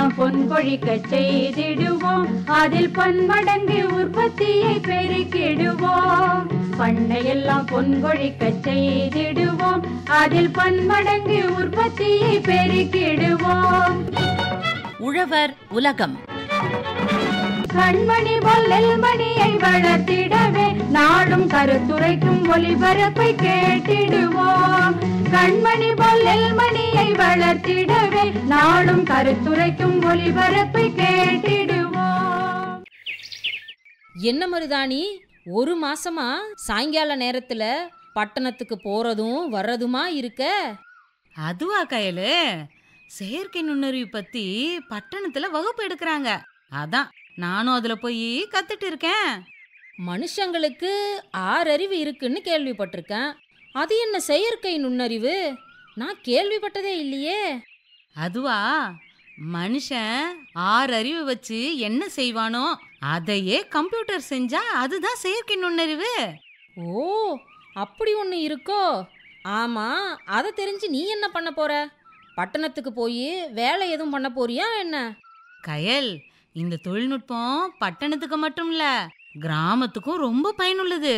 எல்லாம் பொன் கொழிக்க செய்திடுவோம், அதில் பன்மடங்கு உற்பத்தியை பெருக்கிடுவோம். பண்ணையெல்லாம் பொன் கொழிக்க செய்திடுவோம், அதில் பன்மடங்கு உற்பத்தியை பெருக்கிடுவோம். உழவர் உலகம். கண்மணி போல் நெல்மணியை வளர்த்திடவே நாடும் கருத்துரைக்கும் ஒலிபரப்பை கேட்டிடுவோம். கண்மணி போல் நெல்மணியை வளர்த்திடவே நாடும் கருத்துரைக்கும் ஒலிபரப்பை கேட்டிடுவோம். என்ன மருதாணி, ஒரு மாசமா சாயங்கால நேரத்துல பட்டணத்துக்கு போறதும் வர்றதுமா இருக்க? அதுவா கயலு, செயற்கை நுண்ணறிவு பத்தி பட்டணத்துல வகுப்பு எடுக்கிறாங்க. அதான் நானும் அதுல போய் கத்துட்டு இருக்கேன். மனுஷங்களுக்கு 6 அறிவு இருக்குன்னு கேள்விப்பட்டிருக்கேன். அது என்ன செயற்கை நுண்ணறிவு? நான் கேள்விப்பட்டதே இல்லையே. அதுவா, மனுஷன் 6 அறிவு வச்சு என்ன செய்வானோ அதையே கம்ப்யூட்டர் செஞ்சா அதுதான் செயற்கை நுண்ணறிவு. ஓ, அப்படி ஒன்று இருக்கோ? ஆமா, அதை தெரிஞ்சு நீ என்ன பண்ண போற? பட்டணத்துக்கு போய் வேலை எதுவும் பண்ண போறியா என்ன? கயல், இந்த தொழில்நுட்பம் பட்டணத்துக்கு மட்டும் இல்ல, கிராமத்துக்கும் ரொம்ப பயனுள்ளது.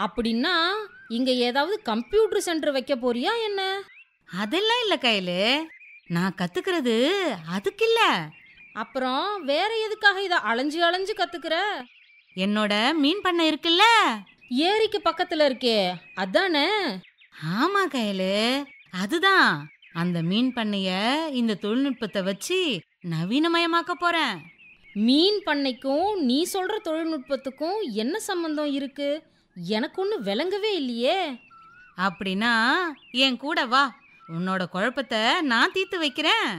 அப்படின்னா இங்க ஏதாவது கம்ப்யூட்டர் சென்டர் வைக்க போறியா என்ன? அதெல்லாம் இல்ல கயலு, நான் கத்துக்கிறது அதுக்கு இல்ல. அப்புறம் வேற எதுக்காக இதை அலைஞ்சு அலைஞ்சு கத்துக்கிற? என்னோட மீன் பண்ணை இருக்குல்ல, ஏரிக்கு பக்கத்துல இருக்கே, அதானே? ஆமா கயலு, அதுதான். அந்த மீன் பண்ணைய இந்த தொழில்நுட்பத்தை வச்சு நவீனமயமாக்க போறேன். மீன் பண்ணைக்கும் நீ சொல்ற தொழில்நுட்பத்துக்கும் என்ன சம்பந்தம் இருக்கு? எனக்கு ஒன்று விளங்கவே இல்லையே. அப்படின்னா என் கூட வா, உன்னோட குழப்பத்தை நான் தீர்த்து வைக்கிறேன்.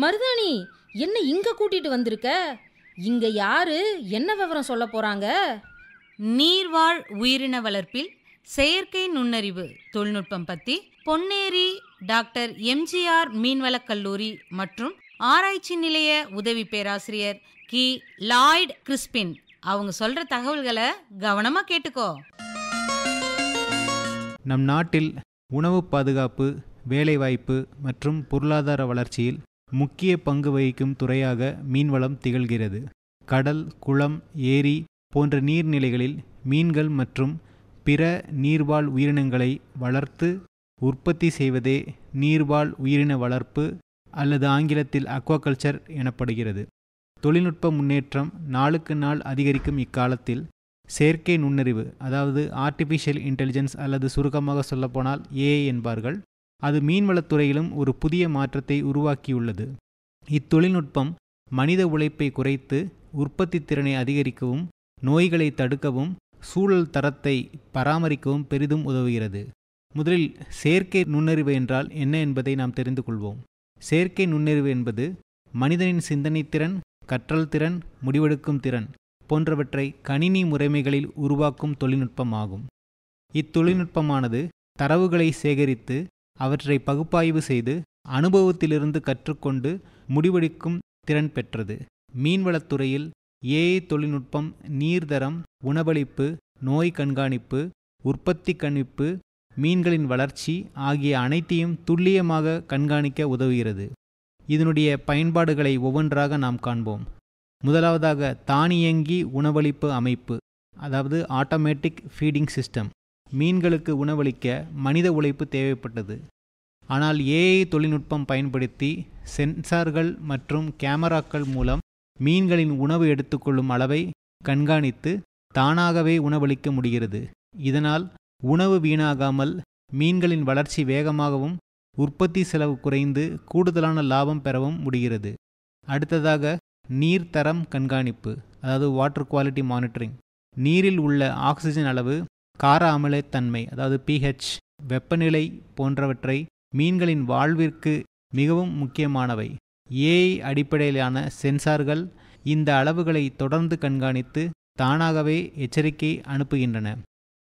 மருதாணி, என்ன இங்க கூட்டிட்டு வந்திருக்க? இங்க யாரு என்ன விவரம் சொல்ல போறாங்க? நீர்வாழ் உயிரின வளர்ப்பில் செயற்கை நுண்ணறிவு தொழில்நுட்பம் பத்தி பொன்னேரி டாக்டர் எம்ஜிஆர் மீன்வளக் கல்லூரி மற்றும் ஆராய்ச்சி நிலைய உதவி பேராசிரியர் கி லாய்ட் கிறிஸ்பின் அவங்க சொல்ற தகவல்களை கவனமா கேட்டுக்கோ. நம் நாட்டில் உணவு பாதுகாப்பு, வேலைவாய்ப்பு மற்றும் பொருளாதார வளர்ச்சியில் முக்கிய பங்கு வகிக்கும் துறையாக மீன்வளம் திகழ்கிறது. கடல், குளம், ஏரி போன்ற நீர்நிலைகளில் மீன்கள் மற்றும் பிற நீர்வாழ் உயிரினங்களை வளர்த்து உற்பத்தி செய்வதே நீர்வாழ் உயிரின வளர்ப்பு அல்லது ஆங்கிலத்தில் அக்வாகல்ச்சர் எனப்படுகிறது. தொழில்நுட்ப முன்னேற்றம் நாளுக்கு நாள் அதிகரிக்கும் இக்காலத்தில் செயற்கை நுண்ணறிவு, அதாவது ஆர்டிஃபிஷியல் இன்டெலிஜென்ஸ் அல்லது சுருக்கமாக சொல்லப்போனால் ஏஐ என்பார்கள், அது மீன்வளத்துறையிலும் ஒரு புதிய மாற்றத்தை உருவாக்கியுள்ளது. இத்தொழில்நுட்பம் மனித உழைப்பை குறைத்து உற்பத்தி திறனை அதிகரிக்கவும், நோய்களை தடுக்கவும், சூழல் தரத்தை பராமரிக்கவும் பெரிதும் உதவுகிறது. முதலில் செயற்கை நுண்ணறிவு என்றால் என்ன என்பதை நாம் தெரிந்து கொள்வோம். செயற்கை நுண்ணறிவு என்பது மனிதனின் சிந்தனை திறன், கற்றல் திறன், முடிவெடுக்கும் திறன் போன்றவற்றை கணினி முறைமைகளில் உருவாக்கும் தொழில்நுட்பமாகும். இத்தொழில்நுட்பமானது தரவுகளை சேகரித்து அவற்றை பகுப்பாய்வு செய்து அனுபவத்திலிருந்து கற்றுக்கொண்டு முடிவெடுக்கும் திறன் பெற்றது. மீன்வளத்துறையில் ஏஐ தொழில்நுட்பம் நீர்தரம், உணவளிப்பு, நோய் கண்காணிப்பு, உற்பத்தி கணிப்பு, மீன்களின் வளர்ச்சி ஆகிய அனைத்தையும் துல்லியமாக கண்காணிக்க உதவுகிறது. இதனுடைய பயன்பாடுகளை ஒவ்வொன்றாக நாம் காண்போம். முதலாவதாக தானியங்கி உணவளிப்பு அமைப்பு, அதாவது ஆட்டோமேட்டிக் ஃபீடிங் சிஸ்டம். மீன்களுக்கு உணவளிக்க மனித உழைப்பு தேவைப்பட்டது. ஆனால் ஏஐ தொழில்நுட்பம் பயன்படுத்தி சென்சார்கள் மற்றும் கேமராக்கள் மூலம் மீன்களின் உணவு எடுத்துக்கொள்ளும் அளவை கண்காணித்து தானாகவே உணவளிக்க முடிகிறது. இதனால் உணவு வீணாகாமல் மீன்களின் வளர்ச்சி வேகமாகவும் உற்பத்தி செலவு குறைந்து கூடுதலான லாபம் பெறவும் முடிகிறது. அடுத்ததாக நீர்த்தரம் கண்காணிப்பு, அதாவது வாட்டர் குவாலிட்டி மானிட்டரிங். நீரில் உள்ள ஆக்சிஜன் அளவு, கார அமிலத்தன்மை அதாவது பிஹெச், வெப்பநிலை போன்றவற்றை மீன்களின் வாழ்விற்கு மிகவும் முக்கியமானவை. ஏஐ அடிப்படையிலான சென்சார்கள் இந்த அளவுகளை தொடர்ந்து கண்காணித்து தானாகவே எச்சரிக்கை அனுப்புகின்றன.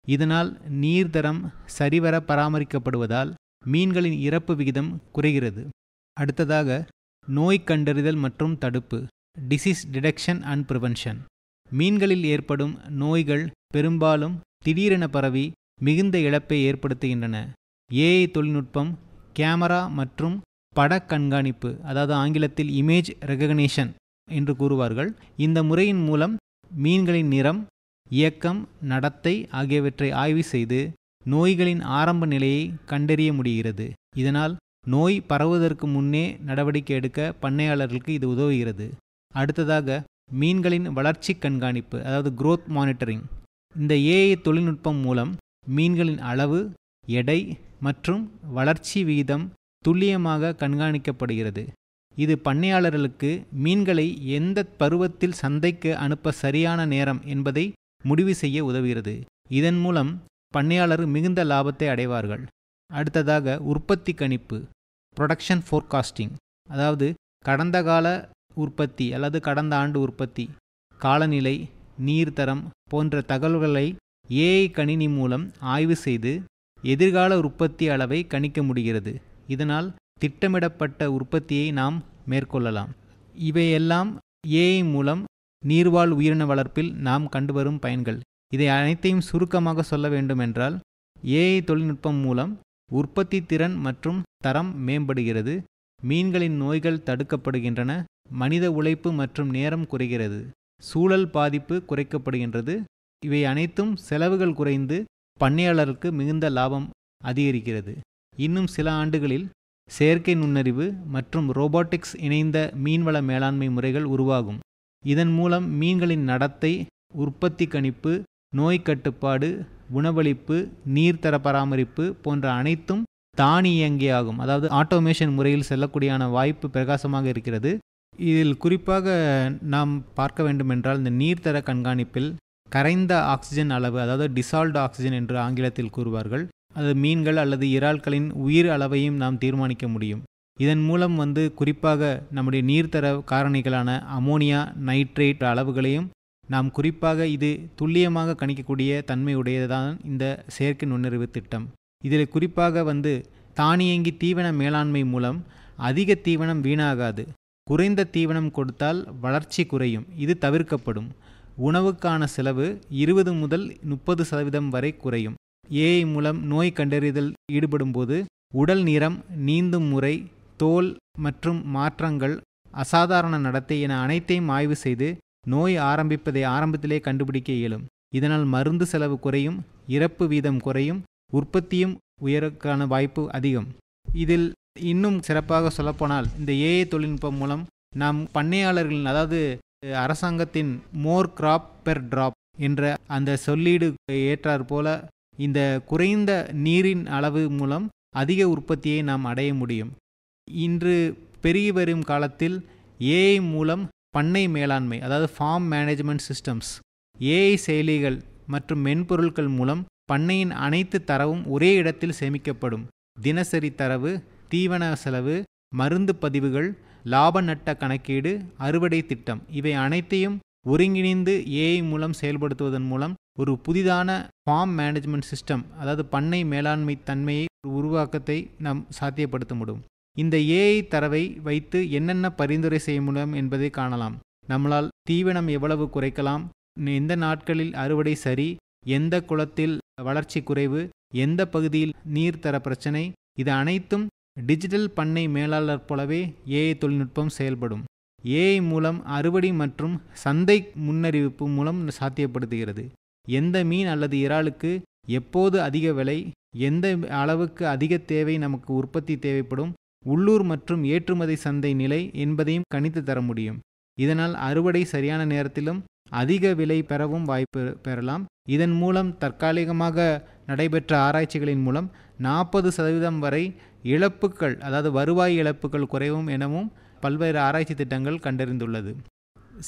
இதனால் நீர்தரம் சரிவர பராமரிக்கப்படுவதால் மீன்களின் இறப்பு விகிதம் குறைகிறது. அடுத்ததாக நோய் கண்டறிதல் மற்றும் தடுப்பு, டிசீஸ் டிடெக்ஷன் அண்ட் ப்ரிவென்ஷன். மீன்களில் ஏற்படும் நோய்கள் பெரும்பாலும் திடீரென பரவி மிகுந்த இழப்பை ஏற்படுத்துகின்றன. ஏஐ தொழில்நுட்பம் கேமரா மற்றும் பட கண்காணிப்பு, அதாவது ஆங்கிலத்தில் இமேஜ் ரெகக்னிஷன் என்று கூறுவார்கள். இந்த முறையின் மூலம் மீன்களின் நிறம், இயக்கம், நடத்தை ஆகியவற்றை ஆய்வு செய்து நோய்களின் ஆரம்ப நிலையை கண்டறிய முடிகிறது. இதனால் நோய் பரவுவதற்கு முன்னே நடவடிக்கை எடுக்க பண்ணையாளர்களுக்கு இது உதவுகிறது. அடுத்ததாக மீன்களின் வளர்ச்சி கண்காணிப்பு, அதாவது growth மானிட்டரிங். இந்த ஏஐ தொழில்நுட்பம் மூலம் மீன்களின் அளவு, எடை மற்றும் வளர்ச்சி வீதம் துல்லியமாக கண்காணிக்கப்படுகிறது. இது பண்ணையாளர்களுக்கு மீன்களை எந்த பருவத்தில் சந்தைக்கு அனுப்ப சரியான நேரம் என்பதை முடிவு செய்ய உதவுகிறது. இதன் மூலம் பண்ணையாளர் மிகுந்த லாபத்தை அடைவார்கள். அடுத்ததாக உற்பத்தி கணிப்பு, ப்ரொடக்ஷன் ஃபோர்காஸ்டிங், அதாவது கடந்த கால உற்பத்தி அல்லது கடந்த ஆண்டு உற்பத்தி, காலநிலை, நீர்த்தரம் போன்ற தகவல்களை ஏஐ கணினி மூலம் ஆய்வு செய்து எதிர்கால உற்பத்தி அளவை கணிக்க முடிகிறது. இதனால் திட்டமிடப்பட்ட உற்பத்தியை நாம் மேற்கொள்ளலாம். இவையெல்லாம் ஏஐ மூலம் நீர்வாழ் உயிரின வளர்ப்பில் நாம் கண்டுவரும் பயன்கள். இதை அனைத்தையும் சுருக்கமாக சொல்ல வேண்டுமென்றால், ஏஐ தொழில்நுட்பம் மூலம் உற்பத்தி திறன் மற்றும் தரம் மேம்படுகிறது, மீன்களின் நோய்கள் தடுக்கப்படுகின்றன, மனித உழைப்பு மற்றும் நேரம் குறைகிறது, சூழல் பாதிப்பு குறைக்கப்படுகின்றது. இவை அனைத்தும் செலவுகள் குறைந்து பண்ணையாளருக்கு மிகுந்த லாபம் அதிகரிக்கிறது. இன்னும் சில ஆண்டுகளில் செயற்கை நுண்ணறிவு மற்றும் ரோபோட்டிக்ஸ் இணைந்த மீன்வள மேலாண்மை முறைகள் உருவாகும். இதன் மூலம் மீன்களின் நடத்தை, உற்பத்தி கணிப்பு, நோய் கட்டுப்பாடு, உணவளிப்பு, நீர்த்தர பராமரிப்பு போன்ற அனைத்தும் தானியங்கியாகும், அதாவது ஆட்டோமேஷன் முறையில் செல்லக்கூடியான வாய்ப்பு பிரகாசமாக இருக்கிறது. இதில் குறிப்பாக நாம் பார்க்க வேண்டுமென்றால், இந்த நீர்த்தர கண்காணிப்பில் கரைந்த ஆக்சிஜன் அளவு, அதாவது டிசால்வ்டு ஆக்சிஜன் என்று ஆங்கிலத்தில் கூறுவார்கள், அது மீன்கள் அல்லது இறால்களின் உயிர் அளவையும் நாம் தீர்மானிக்க முடியும். இதன் மூலம் குறிப்பாக நம்முடைய நீர்த்தர காரணிகளான அமோனியா, நைட்ரேட் அளவுகளையும் நாம் குறிப்பாக இது துல்லியமாக கணிக்கக்கூடிய தன்மையுடையதான் இந்த செயற்கை நுண்ணறிவு திட்டம். இதில் குறிப்பாக தானியங்கி தீவன மேலாண்மை மூலம் அதிக தீவனம் வீணாகாது. குறைந்த தீவனம் கொடுத்தால் வளர்ச்சி குறையும், இது தவிர்க்கப்படும். உணவுக்கான செலவு 20 முதல் 30% வரை குறையும். ஏஐ மூலம் நோய் கண்டறிதல் ஈடுபடும் போது உடல் நிறம், நீந்தும் முறை, தோல் மற்றும் மாற்றங்கள், அசாதாரண நடத்தை என அனைத்தையும் ஆய்வு செய்து நோய் ஆரம்பிப்பதை ஆரம்பத்திலே கண்டுபிடிக்க இயலும். இதனால் மருந்து செலவு குறையும், இறப்பு வீதம் குறையும், உற்பத்தியும் உயரக்கான வாய்ப்பு அதிகம். இதில் இன்னும் சிறப்பாக சொல்லப்போனால், இந்த ஏஐ தொழில்நுட்பம் மூலம் நாம் பண்ணையாளர்களின், அதாவது அரசாங்கத்தின் மோர் கிராப் பெர் டிராப் என்ற அந்த சொல்லீடு ஏற்றாற் போல இந்த குறைந்த நீரின் அளவு மூலம் அதிக உற்பத்தியை நாம் அடைய முடியும். இன்று பெருகி வரும் காலத்தில் ஏஐ மூலம் பண்ணை மேலாண்மை, அதாவது ஃபார்ம் மேனேஜ்மெண்ட் சிஸ்டம்ஸ், ஏஐ செயலிகள் மற்றும் மென்பொருட்கள் மூலம் பண்ணையின் அனைத்து தரவும் ஒரே இடத்தில் சேமிக்கப்படும். தினசரி தரவு, தீவன செலவு, மருந்து பதிவுகள், லாப நட்ட கணக்கீடு, அறுவடை திட்டம், இவை அனைத்தையும் ஒருங்கிணைந்து ஏஐ மூலம் செயல்படுத்துவதன் மூலம் ஒரு புதிதான ஃபார்ம் மேனேஜ்மெண்ட் சிஸ்டம், அதாவது பண்ணை மேலாண்மை தன்மையை உருவாக்கத்தை நாம் சாத்தியப்படுத்த முடியும். இந்த ஏஐ தரவை வைத்து என்னென்ன பரிந்துரை செய்ய முடியும் என்பதை காணலாம். நம்மளால் தீவனம் எவ்வளவு குறைக்கலாம், எந்த நாட்களில் அறுவடை சரி, எந்த குளத்தில் வளர்ச்சி குறைவு, எந்த பகுதியில் நீர்த்தர பிரச்சனை, இது அனைத்தும் டிஜிட்டல் பண்ணை மேலாளர் போலவே ஏஐ தொழில்நுட்பம் செயல்படும். ஏஐ மூலம் அறுவடை மற்றும் சந்தை முன்னறிவிப்பு மூலம் சாத்தியப்படுத்துகிறது. எந்த மீன் அல்லது இறாலுக்கு எப்போது அதிக விலை, எந்த அளவுக்கு அதிக தேவை நமக்கு உற்பத்தி தேவைப்படும், உள்ளூர் மற்றும் ஏற்றுமதி சந்தை நிலை என்பதையும் கணித்து தர முடியும். இதனால் அறுவடை சரியான நேரத்திலும் அதிக விலை பெறவும் வாய்ப்பு பெறலாம். இதன் மூலம் தற்காலிகமாக நடைபெற்ற ஆராய்ச்சிகளின் மூலம் 40% வரை இழப்புகள், அதாவது வருவாய் இழப்புகள் குறைவும் எனவும் பல்வேறு ஆராய்ச்சி திட்டங்கள் கண்டறிந்துள்ளது.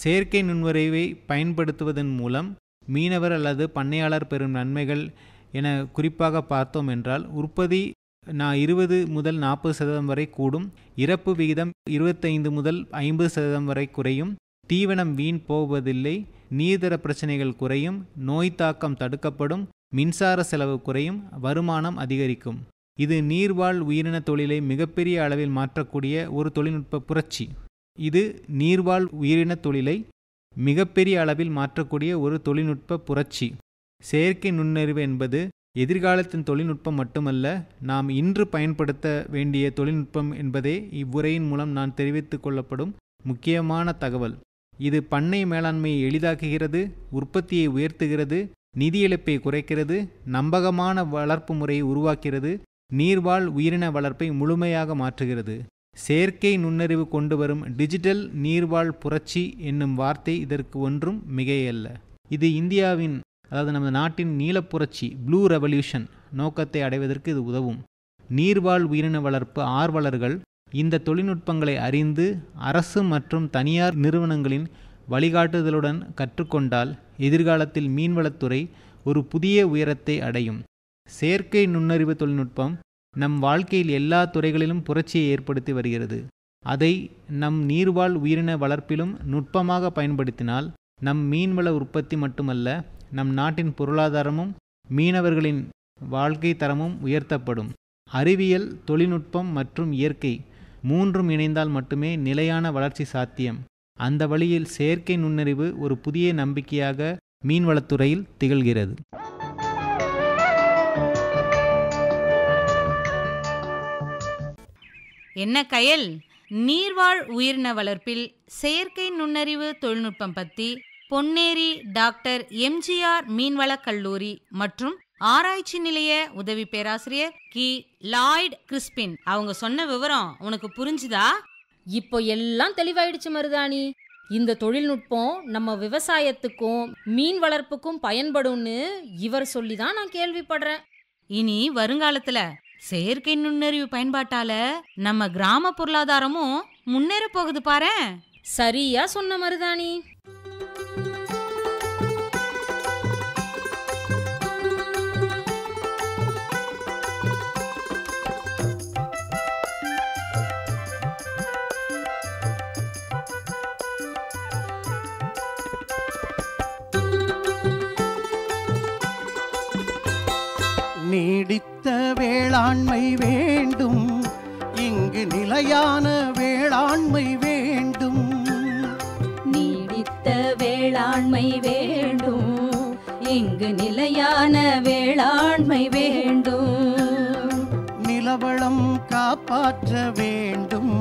செயற்கை நுண்ணறிவை பயன்படுத்துவதன் மூலம் மீனவர் அல்லது பண்ணையாளர் பெறும் நன்மைகள் என குறிப்பாக பார்த்தோம் என்றால், உற்பத்தி 20 முதல் 40% வரை கூடும், இறப்பு விகிதம் 25 முதல் 50% வரை குறையும், தீவனம் வீண் போவதில்லை, நீர்த்தர பிரச்சனைகள் குறையும், நோய் தாக்கம் தடுக்கப்படும், மின்சார செலவு குறையும், வருமானம் அதிகரிக்கும். இது நீர்வாழ் உயிரின தொழிலை மிகப்பெரிய அளவில் மாற்றக்கூடிய ஒரு தொழில்நுட்ப புரட்சி. இது நீர்வாழ் உயிரின தொழிலை மிகப்பெரிய அளவில் மாற்றக்கூடிய ஒரு தொழில்நுட்ப புரட்சி. செயற்கை நுண்ணறிவு என்பது எதிர்காலத்தின் தொழில்நுட்பம் மட்டுமல்ல, நாம் இன்று பயன்படுத்த வேண்டிய தொழில்நுட்பம் என்பதே இவ்வுரையின் மூலம் நான் தெரிவித்துக் கொள்ளப்படும் முக்கியமான தகவல். இது பண்ணை மேலாண்மையை எளிதாக்குகிறது, உற்பத்தியை உயர்த்துகிறது, நிதி இழப்பை குறைக்கிறது, நம்பகமான வளர்ப்பு முறையை உருவாக்கிறது, நீர்வாழ் உயிரின வளர்ப்பை முழுமையாக மாற்றுகிறது. செயற்கை நுண்ணறிவு கொண்டு வரும் டிஜிட்டல் நீர்வாழ் புரட்சி என்னும் வார்த்தை இதற்கு ஒன்றும் மிகையல்ல. இது இந்தியாவின், அதாவது நமது நாட்டின் நீலப்புரட்சி ப்ளூ ரெவல்யூஷன் நோக்கத்தை அடைவதற்கு இது உதவும். நீர்வாழ் உயிரின வளர்ப்பு ஆர்வலர்கள் இந்த தொழில்நுட்பங்களை அறிந்து அரசு மற்றும் தனியார் நிறுவனங்களின் வழிகாட்டுதலுடன் கற்றுக்கொண்டால் எதிர்காலத்தில் மீன்வளத்துறை ஒரு புதிய உயரத்தை அடையும். செயற்கை நுண்ணறிவு தொழில்நுட்பம் நம் வாழ்க்கையில் எல்லா துறைகளிலும் புரட்சியை ஏற்படுத்தி வருகிறது. அதை நம் நீர்வாழ் உயிரின வளர்ப்பிலும் நுட்பமாக பயன்படுத்தினால் நம் மீன்வள உற்பத்தி மட்டுமல்ல, நம் நாட்டின் பொருளாதாரமும் மீனவர்களின் வாழ்க்கை தரமும் உயர்த்தப்படும். அறிவியல், தொழில்நுட்பம் மற்றும் இயற்கை மூன்றும் இணைந்தால் மட்டுமே நிலையான வளர்ச்சி சாத்தியம். அந்த வழியில் செயற்கை நுண்ணறிவு ஒரு புதிய நம்பிக்கையாக மீன்வளத்துறையில் திகழ்கிறது. என்ன கயல், நீர்வாழ் உயிரின வளர்ப்பில் செயற்கை நுண்ணறிவு தொழில்நுட்பம் பற்றி பொன்னேரி டாக்டர் எம்ஜிஆர் மீன்வளக் கல்லூரி மற்றும் ஆராய்ச்சி நிலைய உதவி பேராசிரியர் கி லாய்ட் கிறிஸ்பின் அவங்க சொன்ன விவரம் உனக்கு புரிஞ்சுதா? இப்போ எல்லாம் தெளிவாயிடுச்சு மருதாணி. இந்த தொழில்நுட்பம் நம்ம விவசாயத்துக்கும் மீன் வளர்ப்புக்கும் பயன்படும்னு இவர் சொல்லி தான் நான் கேள்விப்படுறேன். இனி வருங்காலத்துல செயற்கை நுண்ணறிவு பயன்பாட்டால நம்ம கிராம பொருளாதாரமும் முன்னேற போகுது பாரேன். சரியா சொன்ன மருதாணி. நீடித்த வேளாண்மை வேண்டும், இங்கு நிலையான வேளாண்மை வேண்டும். நீடித்த வேளாண்மை வேண்டும், இங்கு நிலையான வேளாண்மை வேண்டும். நிலவளம் காப்பாற்ற வேண்டும்,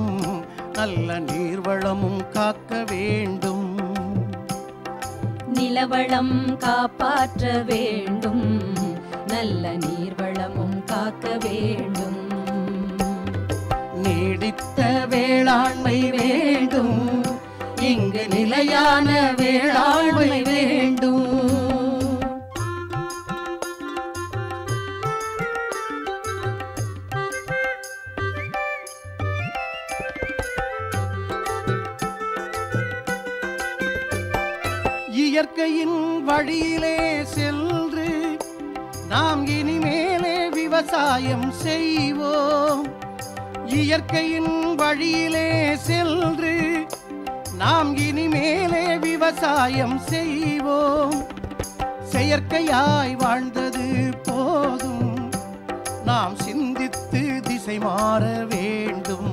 நல்ல நீர்வளமும் காக்க வேண்டும். நிலவளம் காப்பாற்ற வேண்டும், நல்ல நீர்வளமும் காக்க வேண்டும். நீடித்த வேளாண்மை வேண்டும், இங்கு நிலையான வேளாண்மை வேண்டும். இயற்கையின் வழியிலே சென்று நாம் இனிமேலே விவசாயம் செய்வோம். இயற்கையின் வழியிலே சென்று நாம் இனிமேலே விவசாயம் செய்வோம். செயற்கையாய் வாழ்ந்தது போதும், நாம் சிந்தித்து திசை மாற வேண்டும்.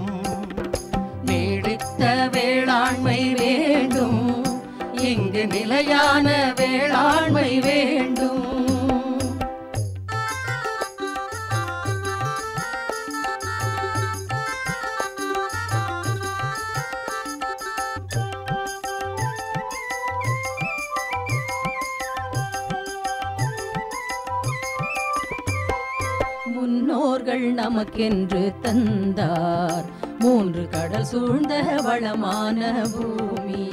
நீடித்த வேளாண்மை வேண்டும், இங்கு நிலையான வேளாண்மை வேண்டும். முன்னோர்கள் நமக்கென்று தந்தார் 3 கடல் சூழ்ந்த வளமான பூமி.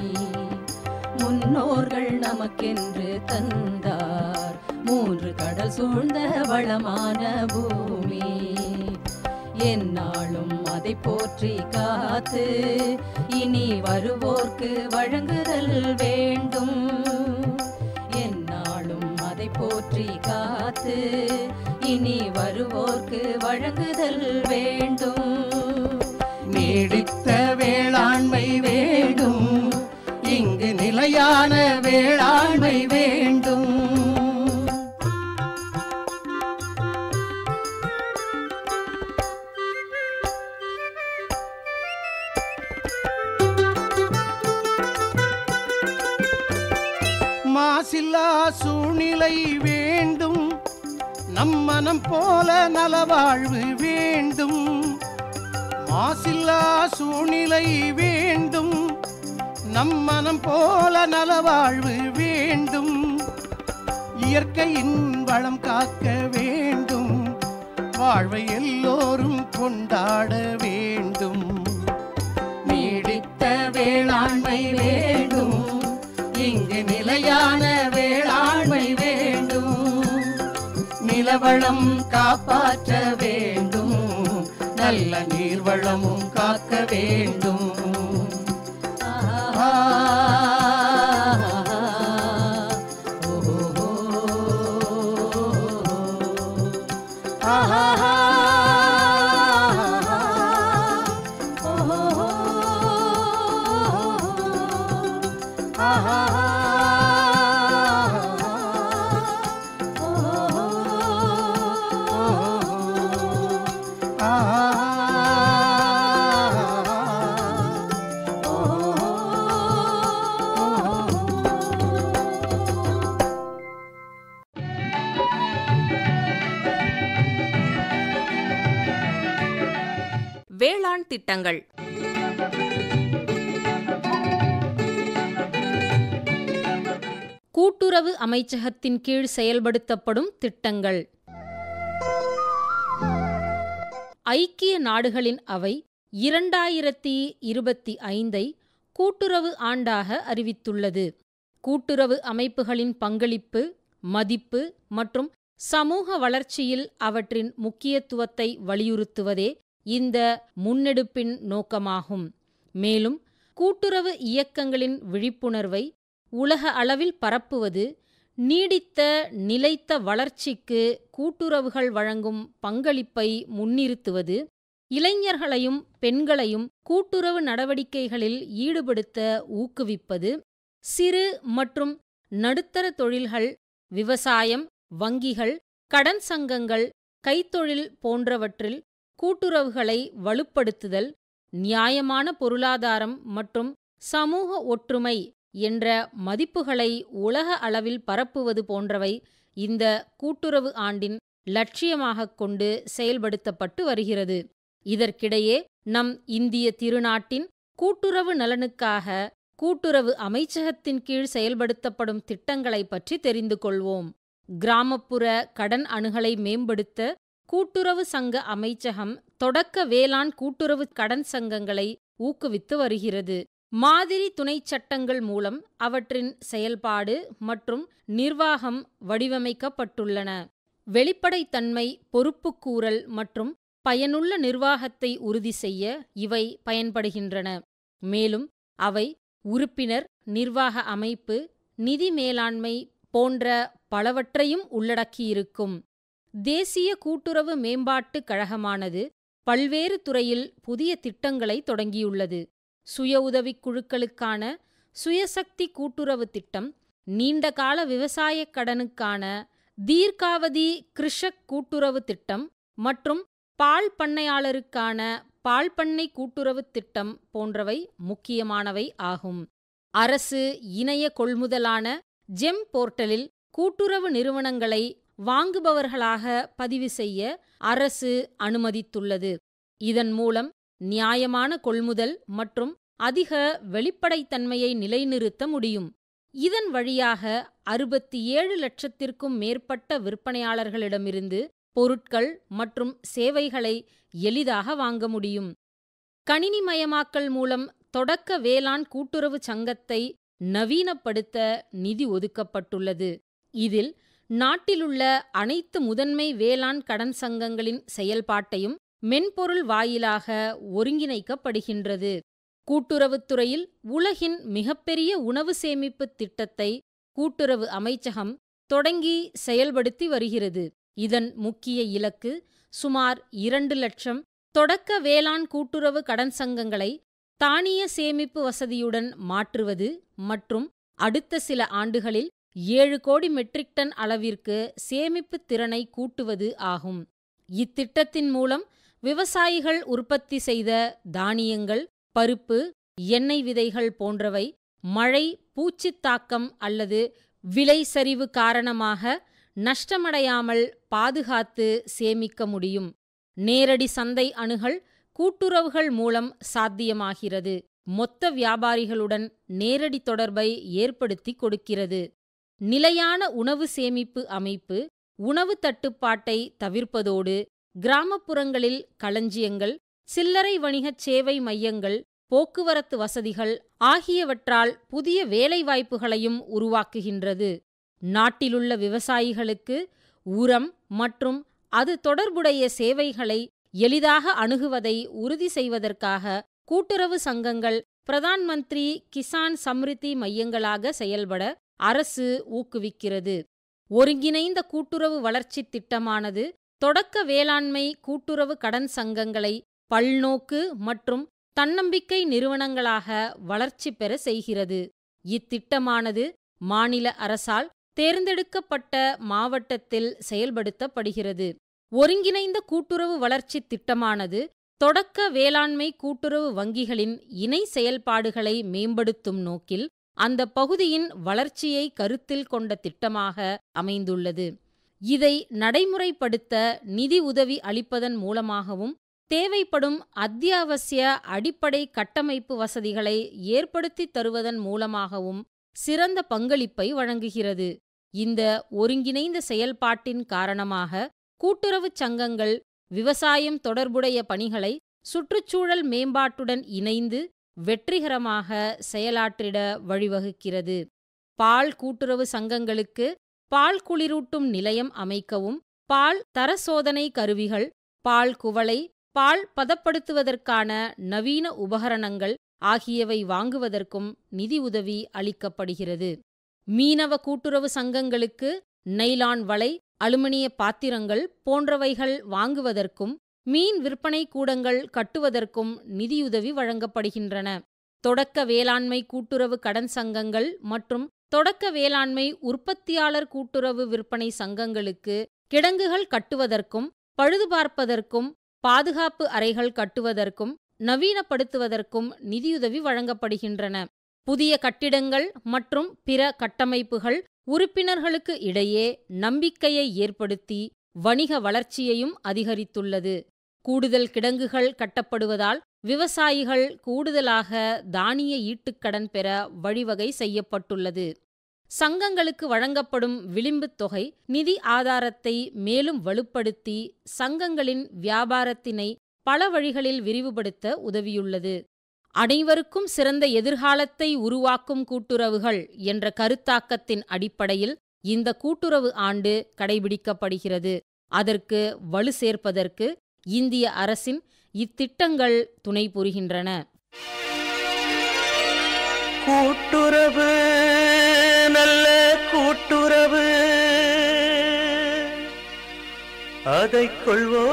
முன்னோர்கள் நமக்கென்று தந்தார் 3 கடல் சூழ்ந்த வளமான பூமி. எந்நாளும் அதை போற்றி காத்து இனி வருவோர்க்கு வழங்குதல் வேண்டும். எந்நாளும் அதை போற்றி காத்து இனி வருவோர்க்கு வழங்குதல் வேண்டும். நீடித்த வேளாண்மை வேண்டும், இங்கு நிலையான வேளாண்மை வேண்டும். மாசில்லா சூழ்நிலை வேண்டும், நம் மனம் போல நலவாழ்வு வேண்டும், மாசில்லா சூழ்நிலை வேண்டும். நம் மனம் போல நலவாழ்வு வேண்டும், இயற்கையின் வளம் காக்க வேண்டும், வாழ்வை எல்லோரும் கொண்டாட வேண்டும். நீடித்த வேளாண்மை வேண்டும், இங்கு நிலையான வேளாண்மை வேண்டும், நிலவளம் காப்பாற்ற வேண்டும், நல்ல நீர்வளமும் காக்க வேண்டும். வேளாண் திட்டங்கள். கூட்டுறவு அமைச்சகத்தின் கீழ் செயல்படுத்தப்படும் திட்டங்கள். ஐக்கிய நாடுகளின் அவை 2025 கூட்டுறவு ஆண்டாக அறிவித்துள்ளது. கூட்டுறவு அமைப்புகளின் பங்களிப்பு, மதிப்பு மற்றும் சமூக வளர்ச்சியில் அவற்றின் முக்கியத்துவத்தை வலியுறுத்துவதே இந்த முன்னெடுப்பின் நோக்கமாகும். மேலும் கூட்டுறவு இயக்கங்களின் விழிப்புணர்வை உலக அளவில் பரப்புவது, நீடித்த நிலைத்த வளர்ச்சிக்கு கூட்டுறவுகள் வழங்கும் பங்களிப்பை முன்னிறுத்துவது, இளைஞர்களையும் பெண்களையும் கூட்டுறவு நடவடிக்கைகளில் ஈடுபடுத்த ஊக்குவிப்பது, சிறு மற்றும் நடுத்தர தொழில்கள், விவசாயம், வங்கிகள், கடன் சங்கங்கள், கைத்தொழில் போன்றவற்றில் கூட்டுறவுகளை வலுப்படுத்துதல், நியாயமான பொருளாதாரம் மற்றும் சமூக ஒற்றுமை என்ற மதிப்புகளை உலக அளவில் பரப்புவது போன்றவை இந்த கூட்டுறவு ஆண்டின் லட்சியமாகக் கொண்டு செயல்படுத்தப்பட்டு வருகிறது. இதற்கிடையே நம் இந்திய திருநாட்டின் கூட்டுறவு நலனுக்காக கூட்டுறவு அமைச்சகத்தின் கீழ் செயல்படுத்தப்படும் திட்டங்களை பற்றி தெரிந்து கொள்வோம். கிராமப்புற கடன் அணுகலை மேம்படுத்த கூட்டுறவு சங்க அமைச்சகம் தொடக்க வேளாண் கூட்டுறவு கடன் சங்கங்களை ஊக்குவித்து வருகிறது. மாதிரி துணைச் சட்டங்கள் மூலம் அவற்றின் செயல்பாடு மற்றும் நிர்வாகம் வடிவமைக்கப்பட்டுள்ளன. வெளிப்படைத்தன்மை, பொறுப்புக்கூறல் மற்றும் பயனுள்ள நிர்வாகத்தை உறுதி செய்ய இவை பயன்படுகின்றன. மேலும் அவை உறுப்பினர் நிர்வாக அமைப்பு, நிதி மேலாண்மை போன்ற பலவற்றையும் உள்ளடக்கியிருக்கும். தேசிய கூட்டுறவு மேம்பாட்டுக் கழகமானது பல்வேறு துறையில் புதிய திட்டங்களை தொடங்கியுள்ளது. சுய உதவிக் குழுக்களுக்கான சுயசக்தி கூட்டுறவு திட்டம், நீண்டகால விவசாயக் கடனுக்கான தீர்காவதி கிருஷக் கூட்டுறவு திட்டம் மற்றும் பால் பண்ணையாளருக்கான பால் பண்ணை கூட்டுறவு திட்டம் போன்றவை முக்கியமானவை ஆகும். அரசு இணைய கொள்முதலான ஜெம் போர்ட்டலில் கூட்டுறவு நிறுவனங்களை வாங்குபவர்களாக பதிவு செய்ய அரசு அனுமதித்துள்ளது. இதன் மூலம் நியாயமான கொள்முதல் மற்றும் அதிக வெளிப்படைத்தன்மையை நிலைநிறுத்த முடியும். இதன் வழியாக 67 லட்சத்திற்கும் மேற்பட்ட விற்பனையாளர்களிடமிருந்து பொருட்கள் மற்றும் சேவைகளை எளிதாக வாங்க முடியும். கணினிமயமாக்கல் மூலம் தொடக்க வேளாண் கூட்டுறவு சங்கத்தை நவீனப்படுத்த நிதி ஒதுக்கப்பட்டுள்ளது. இதில் நாட்டிலுள்ள அனைத்து முதன்மை வேளாண் கடன் சங்கங்களின் செயல்பாட்டையும் மென்பொருள் வாயிலாக ஒருங்கிணைக்கப்படுகின்றது. கூட்டுறவுத்துறையில் உலகின் மிகப்பெரிய உணவு சேமிப்பு திட்டத்தை கூட்டுறவு அமைச்சகம் தொடங்கி செயல்படுத்தி வருகிறது. இதன் முக்கிய இலக்கு சுமார் 2 லட்சம் தொடக்க வேளாண் கூட்டுறவு கடன் சங்கங்களை தானிய சேமிப்பு வசதியுடன் மாற்றுவது மற்றும் அடுத்த சில ஆண்டுகளில் 7 கோடி மெட்ரிக் டன் அளவிற்கு சேமிப்பு திறனை கூட்டுவது ஆகும். இத்திட்டத்தின் மூலம் விவசாயிகள் உற்பத்தி செய்த தானியங்கள், பருப்பு, எண்ணெய் விதைகள் போன்றவை மழை, பூச்சித் தாக்கம் அல்லது விலை சரிவு காரணமாக நஷ்டமடையாமல் பாதுகாத்து சேமிக்க முடியும். நேரடி சந்தை அணுகல் கூட்டுறவுகள் மூலம் சாத்தியமாகிறது. மொத்த வியாபாரிகளுடன் நேரடி தொடர்பை ஏற்படுத்தி கொடுக்கிறது. நிலையான உணவு சேமிப்பு அமைப்பு உணவு தட்டுப்பாட்டை தவிர்ப்பதோடு கிராமப்புறங்களில் களஞ்சியங்கள், சில்லறை வணிகச் சேவை மையங்கள், போக்குவரத்து வசதிகள் ஆகியவற்றால் புதிய வேலைவாய்ப்புகளையும் உருவாக்குகின்றது. நாட்டிலுள்ள விவசாயிகளுக்கு உரம் மற்றும் அது தொடர்புடைய சேவைகளை எளிதாக அணுகுவதை உறுதி செய்வதற்காக கூட்டுறவு சங்கங்கள் பிரதான் மந்திரி கிசான் சம்ரித்தி மையங்களாக செயல்பட அரசு ஊக்குவிக்கிறது. ஒருங்கிணைந்த கூட்டுறவு வளர்ச்சித் திட்டமானது தொடக்க வேளாண்மை கூட்டுறவு கடன் சங்கங்களை பல்நோக்கு மற்றும் தன்னம்பிக்கை நிறுவனங்களாக வளர்ச்சி பெற செய்கிறது. இத்திட்டமானது மாநில அரசால் தேர்ந்தெடுக்கப்பட்ட மாவட்டத்தில் செயல்படுத்தப்படுகிறது. ஒருங்கிணைந்த கூட்டுறவு வளர்ச்சித் திட்டமானது தொடக்க வேளாண்மை கூட்டுறவு வங்கிகளின் இணை செயல்பாடுகளை மேம்படுத்தும் நோக்கில் அந்த பகுதியின் வளர்ச்சியை கருத்தில் கொண்ட திட்டமாக அமைந்துள்ளது. இதை நடைமுறைப்படுத்த நிதி உதவி அளிப்பதன் மூலமாகவும் தேவைப்படும் அத்தியாவசிய அடிப்படை கட்டமைப்பு வசதிகளை ஏற்படுத்தி தருவதன் மூலமாகவும் சிறந்த பங்களிப்பை வழங்குகிறது. இந்த ஒருங்கிணைந்த செயல்பாட்டின் காரணமாக கூட்டுறவுச் சங்கங்கள் விவசாயம் தொடர்புடைய பணிகளை சுற்றுச்சூழல் மேம்பாட்டுடன் இணைந்து வெற்றிகரமாக செயலாற்றிட வழிவகுக்கிறது. பால் கூட்டுறவு சங்கங்களுக்கு பால் குளிரூட்டும் நிலையம் அமைக்கவும், பால் தர சோதனை கருவிகள், பால் குவளை, பால் பதப்படுத்துவதற்கான நவீன உபகரணங்கள் ஆகியவை வாங்குவதற்கும் நிதி உதவி அளிக்கப்படுகிறது. மீனவ கூட்டுறவு சங்கங்களுக்கு நைலான் வலை, அலுமினிய பாத்திரங்கள் போன்றவைகள் வாங்குவதற்கும் மீன் விற்பனை கூடங்கள் கட்டுவதற்கும் நிதியுதவி வழங்கப்படுகின்றன. தொடக்க வேளாண்மை கூட்டுறவு கடன் சங்கங்கள் மற்றும் தொடக்க வேளாண்மை உற்பத்தியாளர் கூட்டுறவு விற்பனை சங்கங்களுக்கு கிடங்குகள் கட்டுவதற்கும், பழுதுபார்ப்பதற்கும், பாதுகாப்பு அறைகள் கட்டுவதற்கும், நவீனப்படுத்துவதற்கும் நிதியுதவி வழங்கப்படுகின்றன. புதிய கட்டிடங்கள் மற்றும் பிற கட்டமைப்புகள் உறுப்பினர்களுக்கு இடையே நம்பிக்கையை ஏற்படுத்தி வணிக வளர்ச்சியையும் அதிகரித்துள்ளது. கூடுதல் கிடங்குகள் கட்டப்படுவதால் விவசாயிகள் கூடுதலாக தானிய ஈட்டுக்கடன் பெற வழிவகை செய்யப்பட்டுள்ளது. சங்கங்களுக்கு வழங்கப்படும் விளிம்புத் தொகை நிதி ஆதாரத்தை மேலும் வலுப்படுத்தி சங்கங்களின் வியாபாரத்தினை பல வழிகளில் விரிவுபடுத்த உதவியுள்ளது. அனைவருக்கும் சிறந்த எதிர்காலத்தை உருவாக்கும் கூட்டுறவுகள் என்ற கருத்தாக்கத்தின் அடிப்படையில் இந்த கூட்டுறவு ஆண்டு கடைபிடிக்கப்படுகிறது. அதற்கு வலு சேர்ப்பதற்கு இந்திய அரசின் இத்திட்டங்கள் துணை புரிகின்றன. கூட்டுறவு நல்ல கூட்டுறவு, அதைக் கொள்வோம்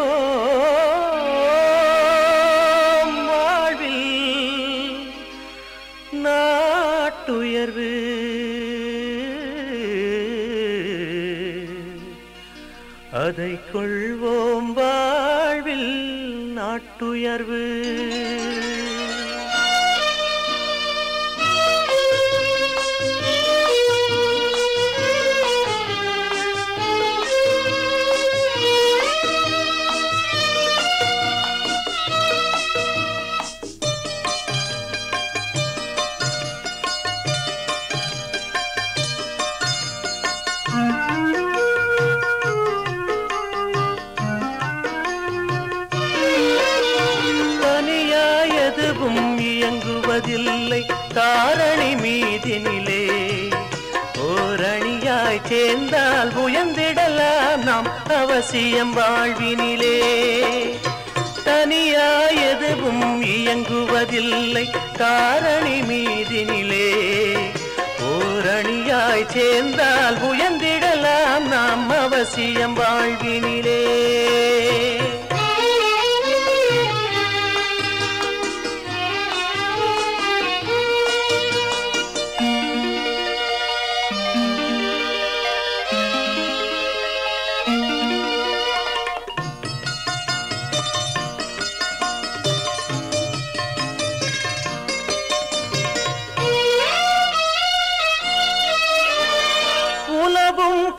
வாழ்வில் நாட்டுயர்வு. அதைக் கொள்வோம் வாழ்வில் நாட்டுயர்வு. இயங்குவதில்லை தாரணி மீதினிலே, ஓரணியாய் சேர்ந்தால் உயர்ந்திடலாம் நாம் அவசியம் வாழ்வினிலே. தனியாய் எதுவும் இயங்குவதில்லை தாரணி மீதினிலே, ஓரணியாய் சேர்ந்தால் உயர்ந்திடலாம் நாம் அவசியம் வாழ்வினிலே.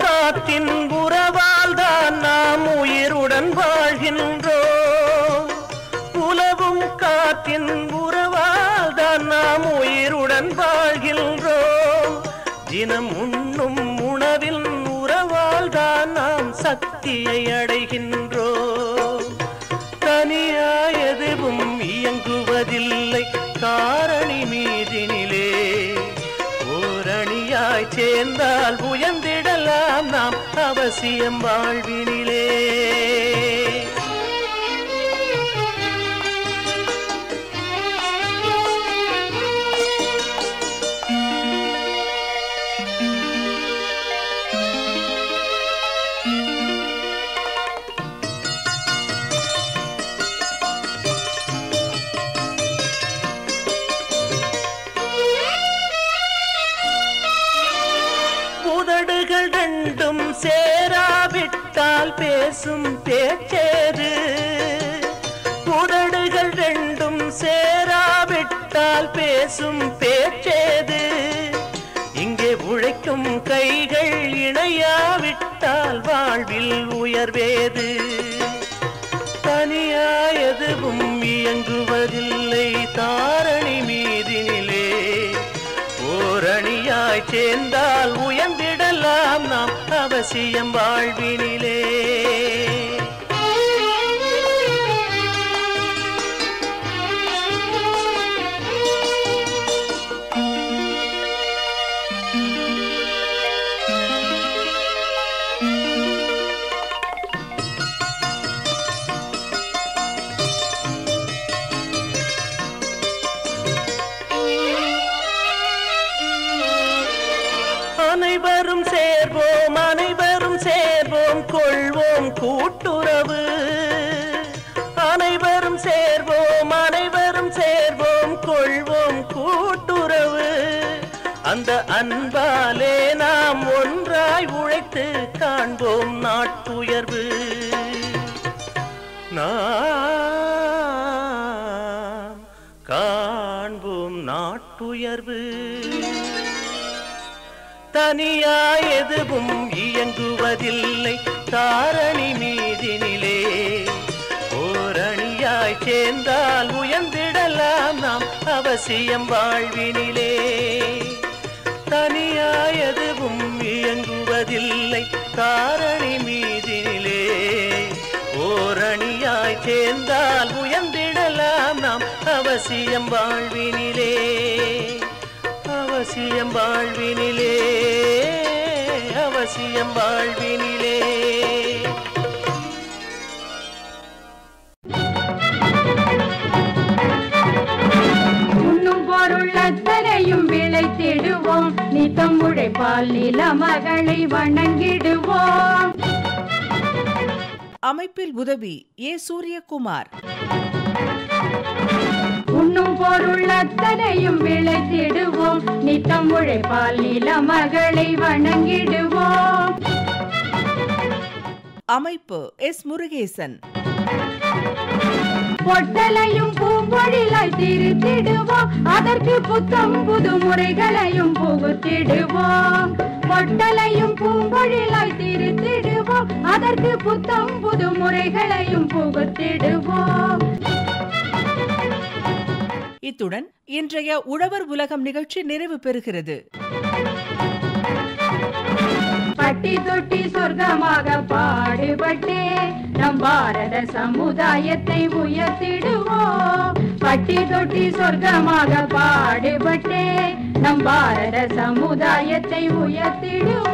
காற்றின் வாழ்கின்றோம். உலவும் காற்றின் உறவால் தான் நாம் உயிருடன் வாழ்கின்றோம். தினம் உண்ணும் உணவின் உறவால் தான் நாம் சக்தியை அடைகின்றோம். தனியாய் எதுவும் இயங்குவதில்லை காரணி மீதினிலே. ஓரணியாய் சேர்ந்தால் உயர்ந்திடலாம் நாம் அவசியம் வாழ்வினிலே. உதடுகள் ரெண்டும் சேராவிட்டால் பேசும் பேச்சேது. உதடுகள் ரெண்டும் சேராவிட்டால் பேசும் பேச்சேது. இங்கே உழைக்கும் கைகள் இணையாவிட்டால் வாழ்வில் உயர்வேது. தனியாய் எதுவும் இயங்குவதில்லை தாரணி மீதினிலே. ஓரணியாய் சேர்ந்தால் உயர்ந்திடலாம் நாம் அவசியம் வாழ்வினிலே. அனைவரும் சேர்வோம் அனைவரும் சேர்வோம் கொள்வோம் கூட்டுறவு. அனைவரும் சேர்வோம் அனைவரும் சேர்வோம் கொள்வோம் கூட்டுறவு. அந்த அன்பாலே நாம் ஒன்றாய் உழைத்து காண்போம் நாட்டுயர்வு. நாம் காண்போம் நாட்டுயர்வு. தனியாய் எதுவும் இயங்குவதில்லை தாரணி மீதினிலே. ஓரணியாய் சேர்ந்தால் உயர்ந்திடலாம் நாம் அவசியம் வாழ்வினிலே. தனியாய் எதுவும் இயங்குவதில்லை தாரணி மீதினிலே. ஓரணியாய் சேர்ந்தால் உயர்ந்திடலாம் நாம் அவசியம் வாழ்வினிலே. அவசியம் வாழ்வினிலே. அவசியம் வாழ்வினிலே. உண்ணும் பொருள் அத்தனையும் விளைத்திடுவோம். நித்தம் உழைப்பால் நில மகளை வணங்கிடுவோம். அமைப்பில் உதவி ஏ. சூரியகுமார். உண்ணும் பொருள் அத்தனையும் விளைத்திடுவோம். நித்தம் உழைப்பால் நில மகளை வணங்கிடுவோம். அமைப்பு எஸ். முருகேசன். பொட்டலையும் பூம்பொழிலாய் திருத்திடுவோம். அதற்கு புத்தம் புது முறைகளையும் புகுத்திடுவோம். பொட்டலையும் பூம்பொழிலாய் திருத்திடுவோம். அதற்கு புத்தம் புது முறைகளையும் புகுத்திடுவோம். இத்துடன் இன்றைய உழவர் உலகம் நிகழ்ச்சி நிறைவு பெறுகிறது. பட்டி தொட்டி சொர்க்கமாக பாடுபட்டே நம் பாரத சமுதாயத்தை உயர்த்திடுவோம். பட்டி தொட்டி சொர்க்கமாக பாடுபட்டே நம் பாரத சமுதாயத்தை உயர்த்திடுவோம்.